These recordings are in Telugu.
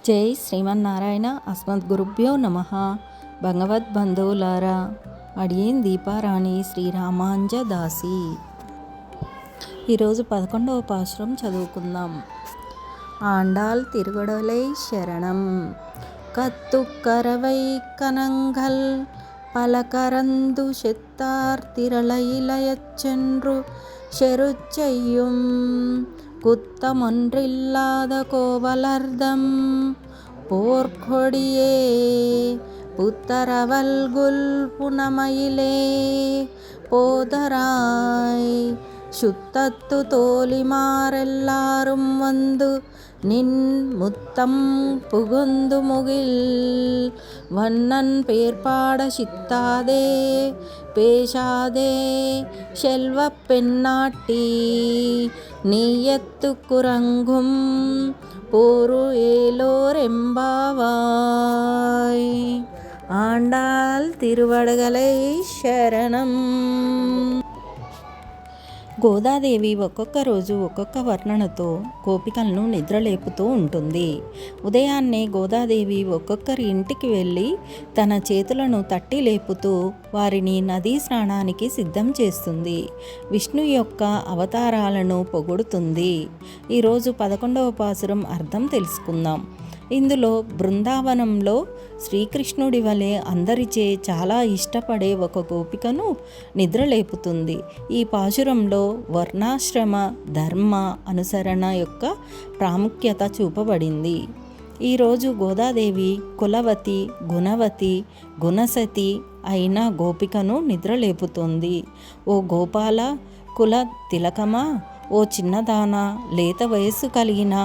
జై శ్రీమన్నారాయణ. అస్మద్గురుభ్యో నమ. భగవద్బంధువులారా, అడియేన్ దీపారాణి శ్రీరామాంజదాసి. ఈరోజు 11వ పాశురం చదువుకుందాం. ఆండాల్ తిరుగడలై శరణం కత్తుక్కరవై కనంగల్ పలకరందు செத்தார் திரளையிலயச்சென்று செருச்செய்யும் குத்தமொன்றில்லாத கோவலர்தம் போர்க்கொடியே புத்தரவல்குல் புனமயிலே போதராய் சுத்தத்து தோழிமாரெல்லாரும் வந்து நின் முத்தம் புகுந்து முகில் வண்ணன் பேர்பாட சித்தாதே பேசாதே செல்வப் பெண்ணாட்டி நீயத்து குரங்கும் போரு ஏலோரெம்பாவாய். ఆండాల్ తిరువడగలై శరణం. గోదాదేవి ఒక్కొక్క రోజు ఒక్కొక్క వర్ణనతో గోపికలను నిద్రలేపుతూ ఉంటుంది. ఉదయాన్నే గోదాదేవి ఒక్కొక్కరి ఇంటికి వెళ్ళి తన చేతులను తట్టి లేపుతూ వారిని నదీ స్నానానికి సిద్ధం చేస్తుంది. విష్ణు యొక్క అవతారాలను పొగుడుతుంది. ఈరోజు 11వ పాసురం అర్థం తెలుసుకుందాం. ఇందులో బృందావనంలో శ్రీకృష్ణుడి వలె అందరిచే చాలా ఇష్టపడే ఒక గోపికను నిద్రలేపుతుంది. ఈ పాశురంలో వర్ణాశ్రమ ధర్మ అనుసరణ యొక్క ప్రాముఖ్యత చూపబడింది. ఈరోజు గోదాదేవి కులవతి, గుణవతి, గుణసతి అయిన గోపికను నిద్రలేపుతోంది. ఓ గోపాల, కుల తిలకమా, ఓ చిన్నదాన, లేత వయస్సు కలిగిన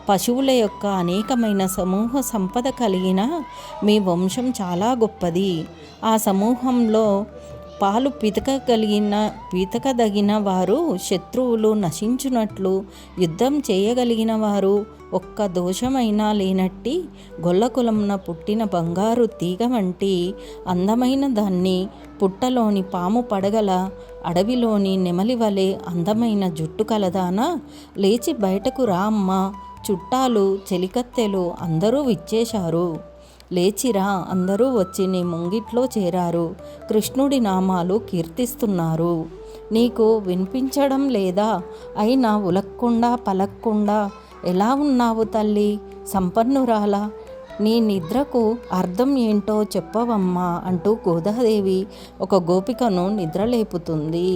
పశువుల యొక్క అనేకమైన సమూహ సంపద కలిగిన మీ వంశం చాలా గొప్పది. ఆ సమూహంలో పాలు పితకదగిన వారు శత్రువులు నశించునట్లు యుద్ధం చేయగలిగిన వారు ఒక్క దోషమైనా లేనట్టి గొల్లకులంన పుట్టిన బంగారు తీగ వంటి అందమైన దాన్ని, పుట్టలోని పాము పడగల, అడవిలోని నెమలి వలె అందమైన జుట్టు కలదానా, లేచి బయటకు రా అమ్మా. చుట్టాలు, చెలికత్తెలు అందరూ విచ్చేశారు. లేచిరా, అందరూ వచ్చి నీ ముంగిట్లో చేరారు. కృష్ణుడి నామాలు కీర్తిస్తున్నారు. నీకు వినిపించడం లేదా? అయినా ఉలక్కుండా పలక్కుండా ఎలా ఉన్నావు తల్లి, సంపన్నురాలా? నీ నిద్రకు అర్థం ఏంటో చెప్పవమ్మా అంటూ గోదాదేవి ఒక గోపికను నిద్రలేపుతుంది.